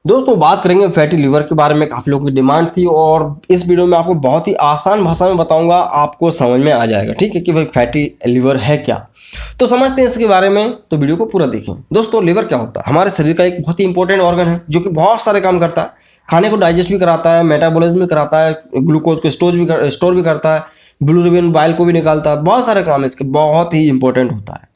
दोस्तों बात करेंगे फैटी लिवर के बारे में। काफ़ी लोगों की डिमांड थी और इस वीडियो में आपको बहुत ही आसान भाषा में बताऊंगा, आपको समझ में आ जाएगा। ठीक है कि भाई फैटी लिवर है क्या। तो समझते हैं इसके बारे में, तो वीडियो को पूरा देखें। दोस्तों लिवर क्या होता है? हमारे शरीर का एक बहुत ही इंपॉर्टेंट ऑर्गन है जो कि बहुत सारे काम करता है। खाने को डाइजेस्ट भी कराता है, मेटाबॉलिज्म भी कराता है, ग्लूकोज को स्टोर भी करता है, बिलिरुबिन बाइल को भी निकालता है। बहुत सारे काम इसके बहुत ही इंपॉर्टेंट होता है।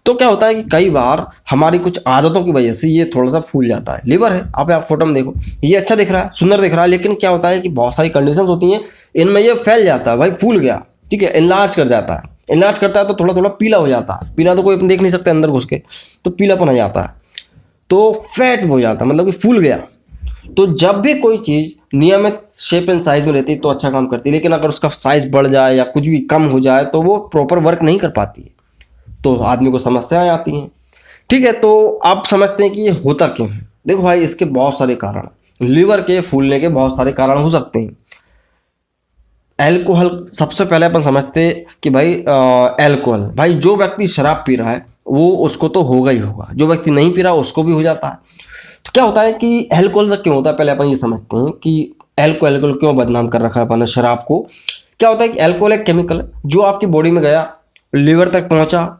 तो क्या होता है कि कई बार हमारी कुछ आदतों की वजह से ये थोड़ा सा फूल जाता है। लिवर है, आप फोटो में देखो, ये अच्छा दिख रहा है, सुंदर दिख रहा है, लेकिन क्या होता है कि बहुत सारी कंडीशंस होती हैं, इनमें ये फैल जाता है। भाई फूल गया, ठीक है, इनलार्ज कर जाता है। इनलार्ज करता है तो थोड़ा थोड़ा पीला हो जाता है। पीला तो कोई अपन देख नहीं सकते अंदर घुस के, तो पीलापन आ जाता है, तो फैट हो जाता है, मतलब कि फूल गया। तो जब भी कोई चीज़ नियमित शेप एंड साइज में रहती है तो अच्छा काम करती है, लेकिन अगर उसका साइज बढ़ जाए या कुछ भी कम हो जाए तो वो प्रॉपर वर्क नहीं कर पाती है, तो आदमी को समस्याएं आती हैं। ठीक है, तो आप समझते हैं कि ये होता क्यों है। देखो भाई, इसके बहुत सारे कारण, लिवर के फूलने के बहुत सारे कारण हो सकते हैं। अल्कोहल, सबसे पहले अपन समझते हैं कि भाई अल्कोहल, भाई जो व्यक्ति शराब पी रहा है वो उसको तो होगा ही होगा, जो व्यक्ति नहीं पी रहा उसको भी हो जाता है। तो क्या होता है कि अल्कोहल से क्यों होता है, पहले अपन ये समझते हैं कि अल्कोहल क्यों बदनाम कर रखा है अपन ने शराब को। क्या होता है कि अल्कोहल एक केमिकल है जो आपकी बॉडी में गया, लिवर तक पहुंचा।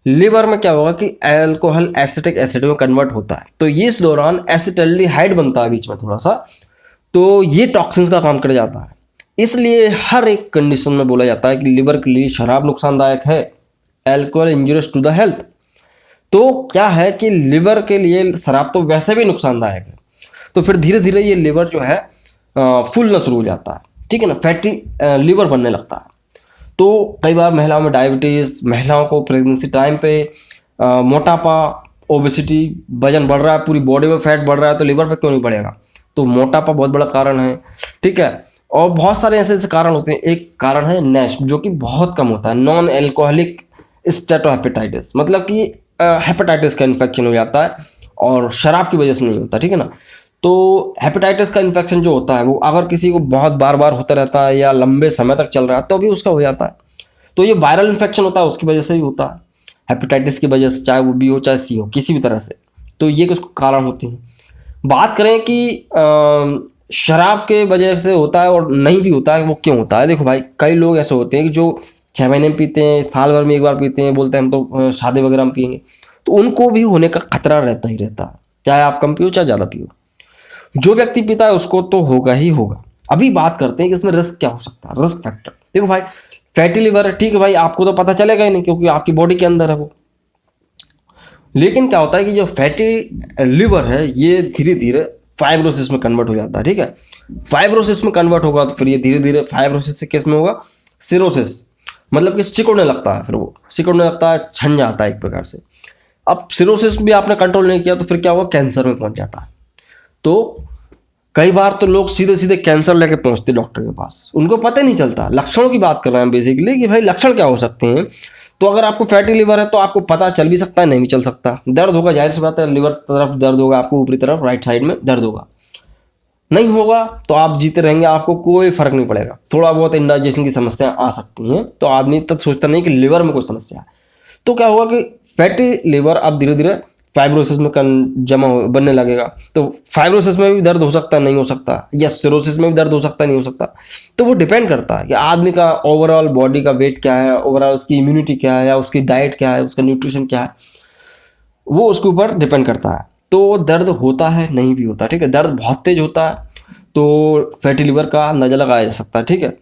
लिवर में क्या होगा कि अल्कोहल एसिटिक एसिड में कन्वर्ट होता है, तो ये इस दौरान एसिटाल्डिहाइड बनता है बीच में थोड़ा सा, तो ये टॉक्सिन्स का काम कर जाता है। इसलिए हर एक कंडीशन में बोला जाता है कि लिवर के लिए शराब नुकसानदायक है, alcohol injurious to the health. तो क्या है कि लिवर के लिए शराब तो वैसे भी नुकसानदायक है, तो फिर धीरे धीरे ये लिवर जो है फूलना शुरू हो जाता है। ठीक है ना, फैटी लिवर बनने लगता है। तो कई बार महिलाओं में डायबिटीज़, महिलाओं को प्रेगनेंसी टाइम पे मोटापा, ओबेसिटी, वजन बढ़ रहा है, पूरी बॉडी में फैट बढ़ रहा है, तो लिवर पे क्यों नहीं बढ़ेगा। तो मोटापा बहुत बड़ा कारण है। ठीक है, और बहुत सारे ऐसे ऐसे कारण होते हैं। एक कारण है नैश, जो कि बहुत कम होता है, नॉन एल्कोहलिक स्टेटोहेपेटाइटिस, मतलब कि हेपेटाइटिस का इन्फेक्शन हो जाता है और शराब की वजह से नहीं होता। ठीक है ना, तो हेपेटाइटिस का इन्फेक्शन जो होता है वो अगर किसी को बहुत बार बार होता रहता है या लंबे समय तक चल रहा है तो भी उसका हो जाता है। तो ये वायरल इन्फेक्शन होता है, उसकी वजह से भी होता है, हेपेटाइटिस की वजह से, चाहे वो बी हो चाहे सी हो, किसी भी तरह से। तो ये कुछ कारण होते हैं। बात करें कि शराब के वजह से होता है और नहीं भी होता है, वो क्यों होता है। देखो भाई, कई लोग ऐसे होते हैं कि जो 6 महीने में पीते हैं, साल भर में एक बार पीते हैं, बोलते हैं हम तो शादी वगैरह में पियेंगे, तो उनको भी होने का खतरा रहता ही रहता है, चाहे आप कम पियो चाहे ज़्यादा पियो। जो व्यक्ति पीता है उसको तो होगा ही होगा। अभी बात करते हैं कि इसमें रिस्क क्या हो सकता है, रिस्क फैक्टर। देखो भाई, फैटी लिवर है, ठीक है भाई, आपको तो पता चलेगा ही नहीं क्योंकि आपकी बॉडी के अंदर है वो। लेकिन क्या होता है कि जो फैटी लिवर है ये धीरे धीरे फाइब्रोसिस में कन्वर्ट हो जाता है। ठीक है, फाइब्रोसिस में कन्वर्ट होगा तो फिर ये धीरे धीरे फाइब्रोसिस से किस में होगा, सिरोसिस, मतलब कि सिकुड़ने लगता है, फिर वो सिकुड़ने लगता है, छन जाता है एक प्रकार से। अब सिरोसिस भी आपने कंट्रोल नहीं किया तो फिर क्या होगा, कैंसर में पहुंच जाता है। तो कई बार तो लोग सीधे सीधे कैंसर लेके पहुंचते डॉक्टर के पास, उनको पता ही नहीं चलता। लक्षणों की बात कर रहे हैं बेसिकली कि भाई लक्षण क्या हो सकते हैं। तो अगर आपको फैटी लिवर है तो आपको पता चल भी सकता है, नहीं भी चल सकता। दर्द होगा, जाहिर सी बात है, लिवर तरफ दर्द होगा, आपको ऊपरी तरफ राइट साइड में दर्द होगा। नहीं होगा तो आप जीते रहेंगे, आपको कोई फर्क नहीं पड़ेगा। थोड़ा बहुत इंडाइजेशन की समस्या आ सकती हैं, तो आदमी तक सोचता नहीं कि लिवर में कोई समस्या है। तो क्या होगा कि फैटी लिवर अब धीरे धीरे फाइब्रोसिस में जमा बनने लगेगा। तो फाइब्रोसिस में भी दर्द हो सकता है, नहीं हो सकता, या सिरोसिस में भी दर्द हो सकता है, नहीं हो सकता। तो वो डिपेंड करता है कि आदमी का ओवरऑल बॉडी का वेट क्या है, ओवरऑल उसकी इम्यूनिटी क्या है, या उसकी डाइट क्या है, उसका न्यूट्रिशन क्या है, वो उसके ऊपर डिपेंड करता है। तो दर्द होता है, नहीं भी होता। ठीक है, दर्द बहुत तेज होता है तो फैटी लिवर का अंदाजा लगाया जा सकता है। ठीक है,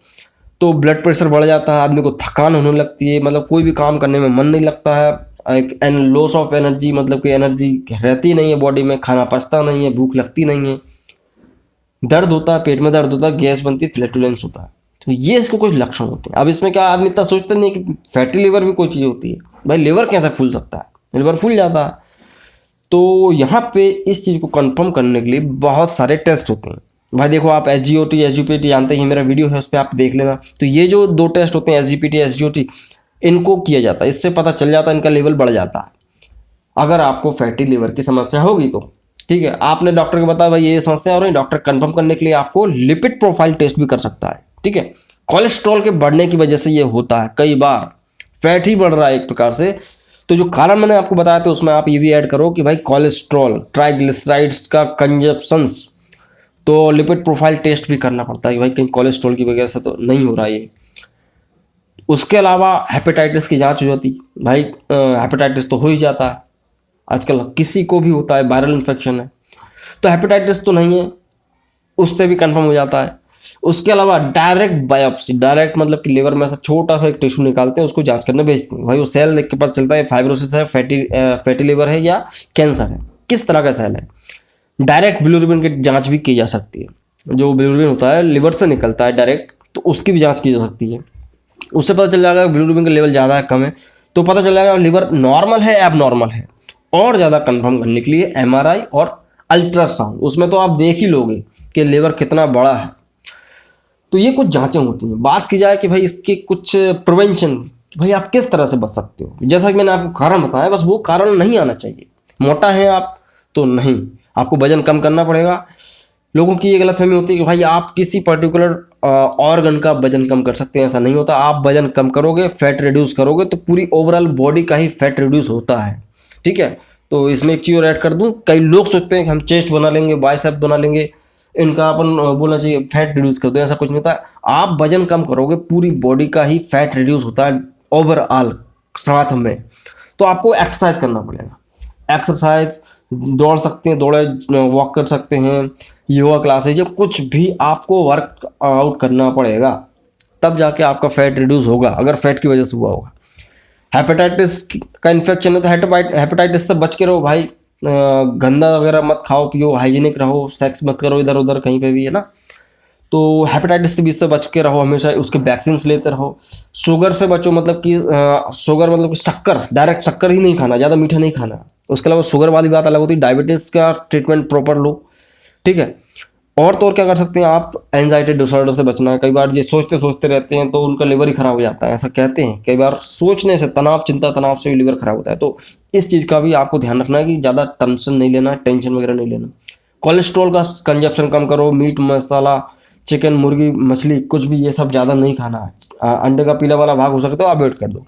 तो ब्लड प्रेशर बढ़ जाता है, आदमी को थकान होने लगती है, मतलब कोई भी काम करने में मन नहीं लगता है, एक लॉस ऑफ एनर्जी, मतलब कि एनर्जी रहती नहीं है बॉडी में, खाना पचता नहीं है, भूख लगती नहीं है, दर्द होता है, पेट में दर्द होता है, गैस बनती है, फ्लैटुलेंस होता है। तो ये इसके कुछ लक्षण होते हैं। अब इसमें क्या आदमी इतना सोचते नहीं कि फैटी लिवर भी कोई चीज़ होती है। भाई लिवर कैसे फूल सकता है, लिवर फूल जाता है। तो यहाँ पे इस चीज़ को कंफर्म करने के लिए बहुत सारे टेस्ट होते हैं। भाई देखो, आप SGOT SGPT जानते ही, मेरा वीडियो है उस पर आप देख लेना। तो ये जो 2 टेस्ट होते हैं SGPT SGOT, इनको किया जाता है, इससे पता चल जाता है, इनका लेवल बढ़ जाता है अगर आपको फैटी लिवर की समस्या होगी तो। ठीक है, आपने डॉक्टर को बताया भाई ये समस्या हो रही है, डॉक्टर कंफर्म करने के लिए आपको लिपिड प्रोफाइल टेस्ट भी कर सकता है। ठीक है, कोलेस्ट्रॉल के बढ़ने की वजह से ये होता है, कई बार फैट ही बढ़ रहा है एक प्रकार से, तो जो कारण मैंने आपको बताया था उसमें आप ये भी ऐड करो कि भाई कोलेस्ट्रॉल, ट्राइग्लिसराइड्स का कंजप्शंस, तो लिपिड प्रोफाइल टेस्ट भी करना पड़ता है कि भाई कहीं कोलेस्ट्रॉल की वजह से तो नहीं हो रहा ये। उसके अलावा हेपेटाइटिस की जांच हो जाती भाई, हेपेटाइटिस तो हो ही जाता है आजकल, किसी को भी होता है, वायरल इन्फेक्शन है, तो हेपेटाइटिस तो नहीं है, उससे भी कंफर्म हो जाता है। उसके अलावा डायरेक्ट बायोप्सी, डायरेक्ट मतलब कि लिवर में से छोटा सा एक टिश्यू निकालते हैं, उसको जांच करने भेजते हैं, भाई वो सेल देख के पता चलता है फाइब्रोसिस है, फैटी लिवर है या कैंसर है, किस तरह का सेल है। डायरेक्ट बिलिरुबिन की जांच भी की जा सकती है, जो बिलिरुबिन होता है लिवर से निकलता है डायरेक्ट, तो उसकी भी जांच की जा सकती है। उससे पता चल जाएगा बिलिरुबिन का लेवल ज़्यादा है कम है, तो पता चल जाएगा लिवर नॉर्मल है एब नॉर्मल है। और ज़्यादा कंफर्म करने के लिए एमआरआई और अल्ट्रासाउंड, उसमें तो आप देख ही लोगे कि लिवर कितना बड़ा है। तो ये कुछ जांचें होती हैं। बात की जाए कि भाई इसके कुछ प्रिवेंशन, भाई आप किस तरह से बच सकते हो, जैसा कि मैंने आपको कारण बताया, बस वो कारण नहीं आना चाहिए। मोटा है आप तो नहीं, आपको वजन कम करना पड़ेगा। लोगों की ये गलतफहमी होती है कि भाई आप किसी पर्टिकुलर ऑर्गन का वजन कम कर सकते हैं, ऐसा नहीं होता। आप वजन कम करोगे, फैट रिड्यूस करोगे, तो पूरी ओवरऑल बॉडी का ही फैट रिड्यूस होता है, ठीक है। तो इसमें एक चीज़ और ऐड कर दूं, कई लोग सोचते हैं कि हम चेस्ट बना लेंगे, बाइसेप बना लेंगे, इनका अपन बोलना चाहिए फैट रिड्यूस कर दो, ऐसा कुछ नहीं होता। आप वजन कम करोगे, पूरी बॉडी का ही फैट रिड्यूस होता है ओवरऑल साथ में। तो आपको एक्सरसाइज करना पड़ेगा, एक्सरसाइज, दौड़ सकते हैं, दौड़े, वॉक कर सकते हैं, योगा क्लासेज, कुछ भी आपको वर्क आउट करना पड़ेगा, तब जाके आपका फैट रिड्यूस होगा, अगर फैट की वजह से हुआ होगा। हेपेटाइटिस का इन्फेक्शन है तो हेपेटाइटिस से बच के रहो भाई, गंदा वगैरह मत खाओ पियो, हाइजीनिक रहो, सेक्स मत करो इधर उधर कहीं पे भी, है ना। तो हेपेटाइटिस से भी इससे बच के रहो, हमेशा उसके वैक्सीन लेते रहो। शुगर से बचो, मतलब कि शुगर मतलब कि शक्कर, डायरेक्ट शक्कर ही नहीं खाना, ज़्यादा मीठा नहीं खाना। उसके अलावा शुगर वाली बात अलग होती है, डायबिटीज़ का ट्रीटमेंट प्रॉपर लो, ठीक है। और तो और क्या कर सकते हैं आप, एंजाइटी डिसऑर्डर से बचना है। कई बार ये सोचते सोचते रहते हैं तो उनका लिवर ही खराब हो जाता है, ऐसा कहते हैं। कई बार सोचने से, तनाव, चिंता तनाव से भी लिवर खराब होता है। तो इस चीज़ का भी आपको ध्यान रखना है कि ज़्यादा टेंशन नहीं लेना, टेंशन वगैरह नहीं लेना। कोलेस्ट्रॉल का कंजप्शन कम करो, मीट मसाला, चिकन, मुर्गी, मछली, कुछ भी ये सब ज़्यादा नहीं खाना है। अंडे का पीला वाला भाग हो सकता है अवॉइड कर दो,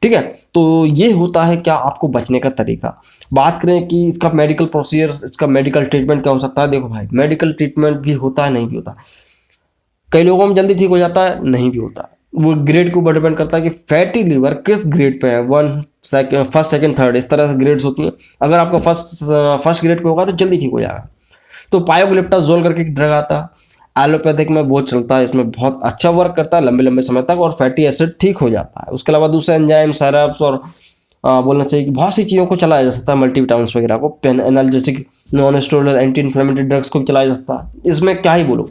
ठीक है। तो ये होता है क्या आपको बचने का तरीका। बात करें कि इसका मेडिकल प्रोसीजर, इसका मेडिकल ट्रीटमेंट क्या हो सकता है। देखो भाई, मेडिकल ट्रीटमेंट भी होता है, नहीं भी होता। कई लोगों में जल्दी ठीक हो जाता है, नहीं भी होता। वो ग्रेड के ऊपर डिपेंड करता है कि फैटी लीवर किस ग्रेड पे है, 1, फर्स्ट, सेकंड, थर्ड, इस तरह से ग्रेड्स होती हैं। अगर आपका फर्स्ट ग्रेड पे होगा तो जल्दी ठीक हो जाएगा। तो पायोग्लिप्टाजोल करके एक ड्रग आता है, एलोपैथिक में बहुत चलता है, इसमें बहुत अच्छा वर्क करता है लंबे लंबे समय तक, और फैटी एसिड ठीक हो जाता है। उसके अलावा दूसरे एंजाइम, सिरप्स और बोलना चाहिए कि बहुत सी चीज़ों को चलाया जा सकता है, मल्टीविटामिन्स वगैरह को, pain analgesic, non steroidal, anti inflammatory drugs को भी चलाया जा सकता है। इसमें क्या ही बोलो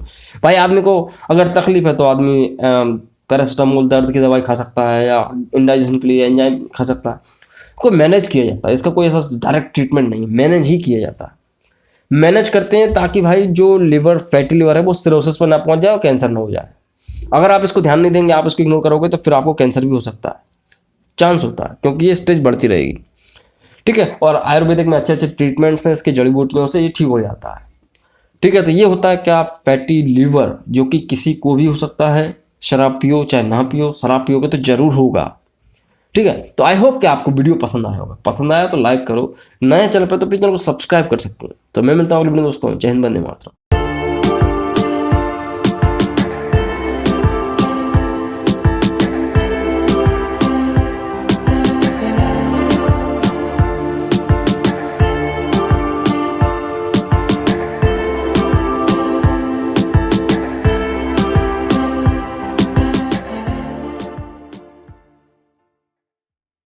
भाई, आदमी को अगर तकलीफ है तो आदमी पैरासीटामोल दर्द की दवाई खा सकता है, या इंडाइजेशन के लिए एंजाइम खा सकता है। को मैनेज किया जाता है, इसका कोई ऐसा डायरेक्ट ट्रीटमेंट नहीं है, मैनेज ही किया जाता है। मैनेज करते हैं ताकि भाई जो लिवर, फैटी लिवर है वो सिरोसिस पर ना पहुंच जाए और कैंसर ना हो जाए। अगर आप इसको ध्यान नहीं देंगे, आप इसको इग्नोर करोगे, तो फिर आपको कैंसर भी हो सकता है, चांस होता है, क्योंकि ये स्टेज बढ़ती रहेगी, ठीक है। और आयुर्वेदिक में अच्छे अच्छे ट्रीटमेंट्स हैं, इसकी जड़ी बूटियों से ये ठीक हो जाता है, ठीक है। तो ये होता है क्या, फैटी लिवर, जो कि किसी को भी हो सकता है, शराब पियो चाहे ना पियो, शराब पियोगे तो जरूर होगा, ठीक है। तो आई होप कि आपको वीडियो पसंद आया होगा, पसंद आया तो लाइक करो, नए चैनल पर तो प्लीज चैनल को सब्सक्राइब कर सकते हैं। तो मैं मिलता हूँ अगले वीडियो में दोस्तों, जय हिंद, वंदे मातरम।